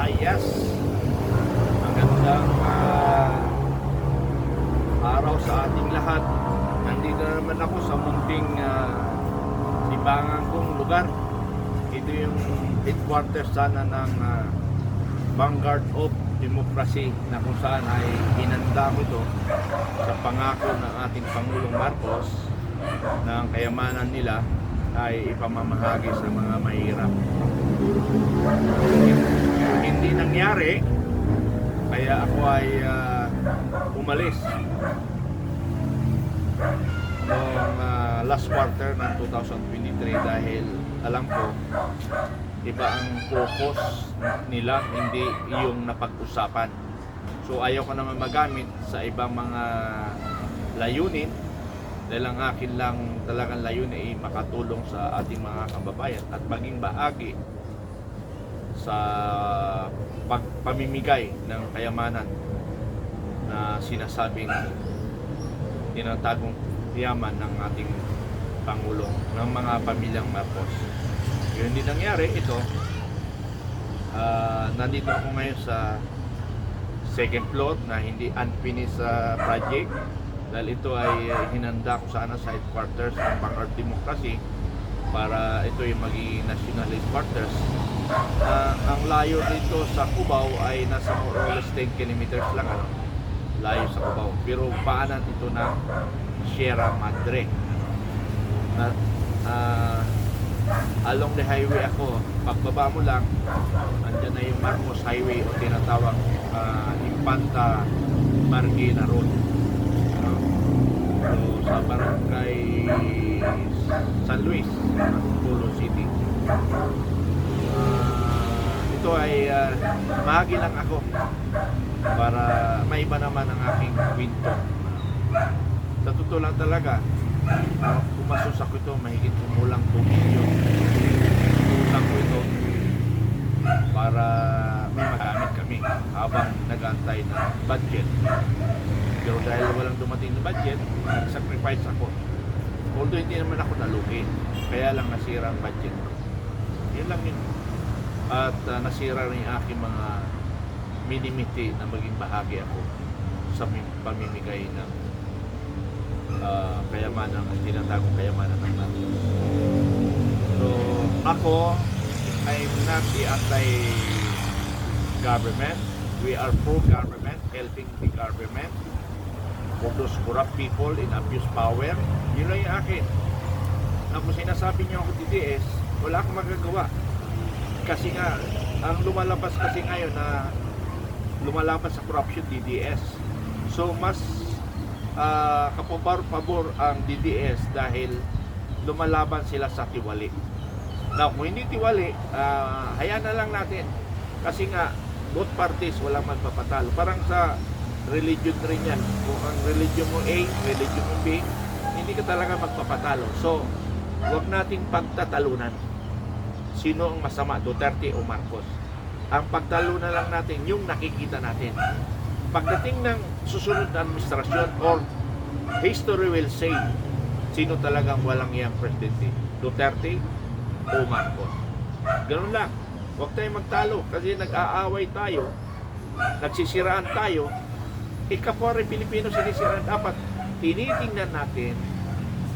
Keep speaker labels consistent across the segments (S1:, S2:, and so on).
S1: Yes, magandang araw sa ating lahat. Nandito na naman ako sa munting sibangan kong lugar. Ito yung headquarters sana ng Vanguard of Democracy, na kung saan ay hinanda ko ito sa pangako ng ating Pangulong Marcos na ang kayamanan nila ay ipamamahagi sa mga mahirap. Hindi nangyari, kaya ako ay umalis noong last quarter ng 2023 dahil alam ko iba ang focus nila, hindi yung napag-usapan. So ayaw ko naman magamit sa ibang mga layunin, dahil ang akin lang talagang layunin ay makatulong sa ating mga kababayan at maging bahagi sa pagpamimigay ng kayamanan na sinasabing tinatagong yaman ng ating Pangulo, ng mga pamilyang Marcos. Yun din nangyari ito. Nandito ako ngayon sa second floor na hindi unfinished project, dahil ito ay hinanda ko sana sa headquarters ng Vanguard Democracy para ito yung magiging national headquarters. Ang layo dito sa Cubao ay nasa more or less 10 kilometers lang, layo sa Cubao, pero paanan ito ng Sierra Madre na along the highway ako. Pagbaba mo lang, andyan na yung Marcos Highway o tinatawag Infanta Marikina Road. So sa barangay San Luis, Antipolo City. Ito ay mahagi lang ako para maiba naman ang aking kwento. Sa totoo lang talaga, pumasos ako ito, mahigit kumulang 2 milyon. Utang ko ito para may magamit kami habang nag-aantay ng budget. Pero dahil walang dumating na budget, nag-sacrifice ako. Although hindi naman ako nalugi, kaya lang nasira ang budget ko. Yun lang yun. At nasira rin yung aking mga minimiti na maging bahagi ako sa pamimigay ng kayamanan, ang tinatagong kayamanan ng natin. So ako, I'm not the anti-government. We are pro-government, helping the government for those corrupt people in abuse power. Yun lang yung akin. Na kung sinasabi niyo ako DDS, wala akong magagawa. Kasi nga, ang lumalabas kasi ngayon na lumalabas sa corruption, DDS. So mas kapabor-pabor ang DDS dahil lumalaban sila sa tiwali. Now, kung hindi tiwali, hayaan na lang natin. Kasi nga, both parties walang magpapatalo. Parang sa religion rin yan. Kung ang religion mo A, religion mo B, hindi ka talaga magpapatalo. So, huwag nating pagtatalunan. Sino ang masama, Duterte o Marcos? Ang pagtalunan lang natin yung nakikita natin. Pagdating ng susunod na administrasyon or history will say sino talagang walang iyang presidente, Duterte o Marcos. Ganun lang. Huwag tayong magtalo kasi nag-aaway tayo, nagsisiraan tayo. Kapwa rin Pilipino sinisiraan. Dapat tinitingnan natin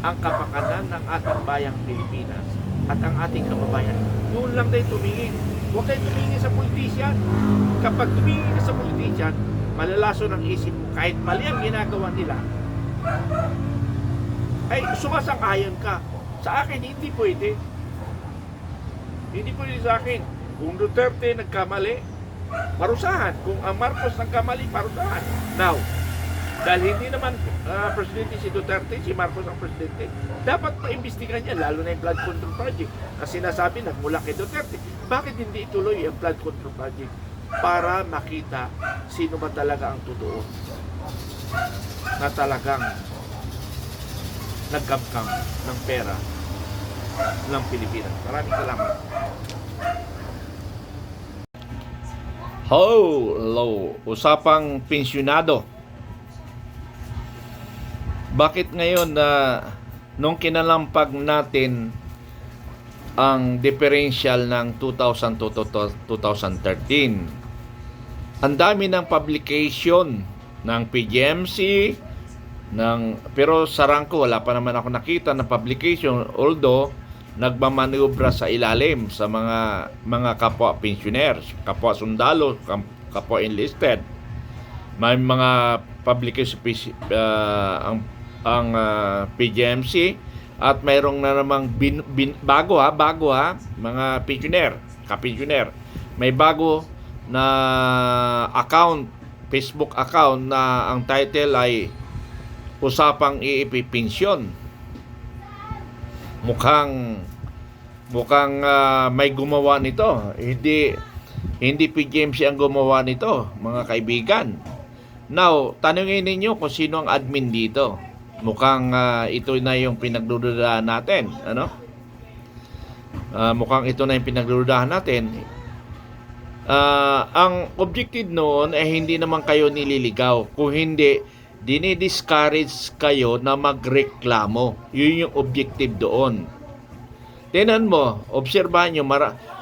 S1: ang kapakanan ng ating bayang Pilipinas at ang ating kababayan. Doon lang tayo tumingin. Huwag tayo tumingin sa politisyan. Kapag tumingin ka sa politisyan, malalaso ng isip mo, kahit mali ang ginagawa nila, ay sumasang-ayon ka. Sa akin, hindi pwede. Hindi pwede sa akin. Kung Duterte nagkamali, parusahan. Kung ang Marcos nagkamali, parusahan. Now, dahil hindi naman presidente si Duterte, si Marcos ang presidente, dapat maimbestigahan niya, lalo na yung flood control project. Kasi sinasabi, nagmula kay Duterte. Bakit hindi ituloy yung flood control project? Para makita sino ba talaga ang totoo na talagang nagkamkam ng pera ng Pilipinas. Maraming salamat. Hello, usapang pensyonado. Bakit ngayon nung kinalampag natin ang differential ng 2000 to 2013. Ang dami ng publication ng PGMC, pero sa Rangco wala pa naman ako nakita na publication, although nagmamaniobra sa ilalim sa mga kapwa pensioners, kapwa sundalo, kapwa enlisted. May mga publication ang PGMC at mayroong na namang bago mga pensioner. May bago na account, Facebook account na ang title ay Usapang iipipensyon. Mukhang may gumawa nito. Hindi PGMC ang gumawa nito, mga kaibigan. Now, tanungin ninyo kung sino ang admin dito. Mukhang ito na yung pinagdududahan natin, ano? Mukhang ito na yung pinagdududahan natin. Ang objective noon ay hindi naman kayo nililigaw. Kung hindi, dinidiscourage kayo na magreklamo. Yun yung objective doon. Tingnan mo, obserbahan nyo,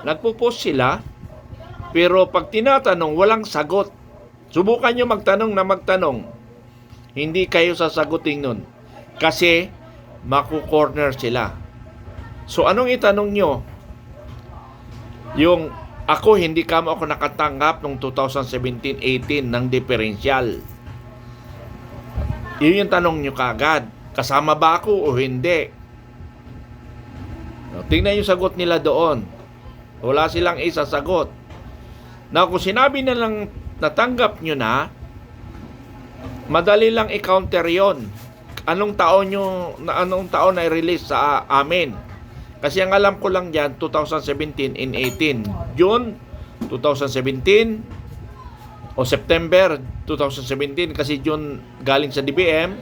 S1: nagpo-post sila, pero pag tinatanong, walang sagot. Subukan nyo magtanong. Hindi kayo sasagutin nun. Kasi, maku-corner sila. So, anong itanong nyo? Yung, hindi ako nakatanggap noong 2017-18 ng differential. Yun yung tanong nyo kagad. Kasama ba ako o hindi? Tingnan yung sagot nila doon. Wala silang isasagot. Na kung sinabi na lang natanggap nyo na, madali lang i-counter yon. Anong taon na i-release sa amin? Kasi ang alam ko lang dyan, 2017 and 18. June 2017 o September 2017 kasi June galing sa DBM.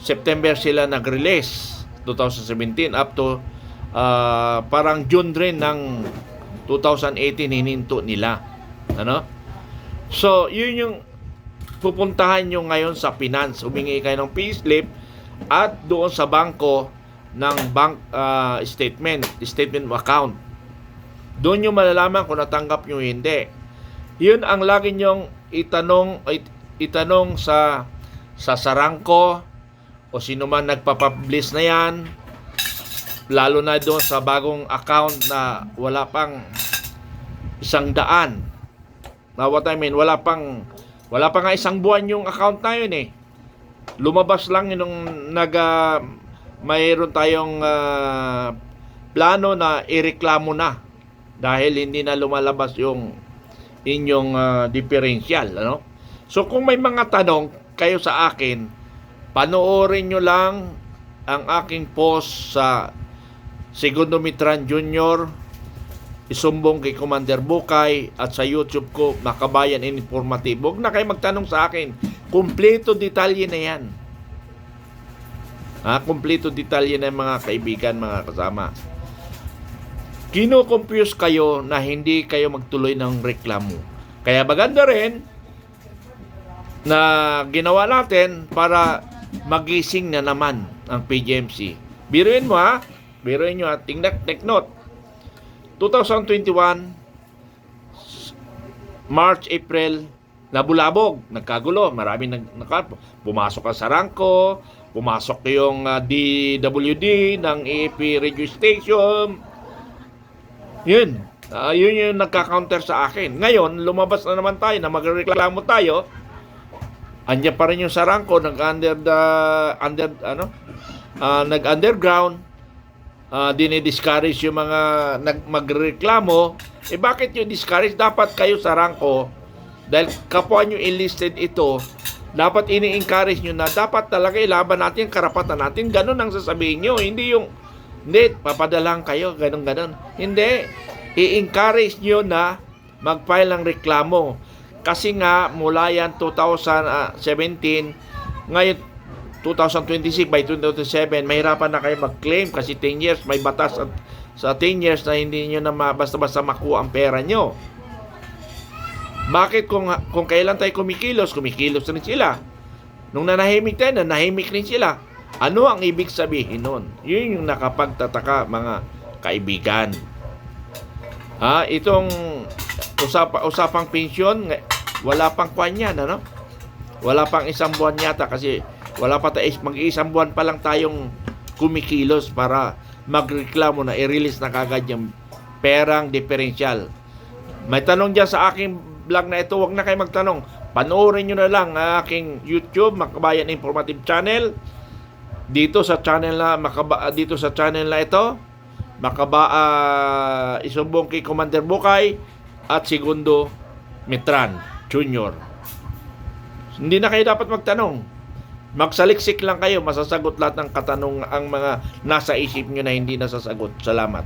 S1: September sila nag-release 2017 up to parang June rin ng 2018 hininto nila. Ano? So, yun yung pupuntahan nyo ngayon sa finance. Humingi kayo ng payslip at doon sa bangko ng bank statement account. Doon nyo malalaman kung natanggap nyo hindi. Yun ang lagi nyong itanong sa Sarangco o sino man nagpapublish na yan, lalo na doon sa bagong account na wala pang 100. Now what I mean, wala pa nga 1 buwan yung account na yun eh. Lumabas lang yung mayroon tayong plano na ireklamo na dahil hindi na lumalabas yung inyong differential, ano? So kung may mga tanong kayo sa akin, panoorin nyo lang ang aking post sa Segundo Mitran Jr., isumbong kay Commander Bukay, at sa YouTube ko, Makabayan Informative. Huwag na kayo magtanong sa akin. Kumpleto detalye na yan. Kumpleto detalye na mga kaibigan, mga kasama. Kino-confuse kayo na hindi kayo magtuloy ng reklamo. Kaya maganda rin na ginawa natin para magising na naman ang PGMC. Biruin mo biruin nyo take note. 2021, March, April, labulabog, nagkagulo, maraming pumasok ang Sarangco, pumasok yung DWD ng AFP radio station. Yun yung nagka-counter sa akin. Ngayon, lumabas na naman tayo na magreklamo tayo. Andiyan pa rin yung Sarangco, nag-underground. Dinidiscourage yung mga magreklamo. Bakit yung discourage? Dapat kayo Sarangco, dahil kapwa nyo enlisted ito, dapat ini-encourage nyo na dapat talaga ilaban natin karapatan natin. Ganun ang sasabihin nyo. Hindi papadalang kayo, ganun. Hindi, i-encourage nyo na mag-file ng reklamo. Kasi nga, mula yan 2017, ngayon 2026, by 2027, mahirapan na kayo mag-claim kasi 10 years, may batas at sa 10 years na hindi nyo na basta-basta makuha ang pera nyo. Bakit kung kailan tayo kumikilos rin sila. Nung nanahimik tayo, nanahimik rin sila. Ano ang ibig sabihin nun? Yun yung nakapagtataka, mga kaibigan. Itong usapang pensyon, wala pang kwan yan, ano? Wala pang isang buwan yata kasi wala pa tayo, mag-iisang buwan pa lang tayong kumikilos para magreklamo na i-release na kagad yung perang diferensyal. May tanong dyan sa aking vlog na ito, huwag na kayo magtanong. Panoorin nyo na lang ang aking YouTube, Makabayan Informative Channel. Dito sa channel na ito, isumbong kay Commander Bukay at Segundo Mitran Jr. Hindi na kayo dapat magtanong. Magsaliksik lang kayo, masasagot lahat ng katanong ang mga nasa isip nyo na hindi nasasagot. Salamat.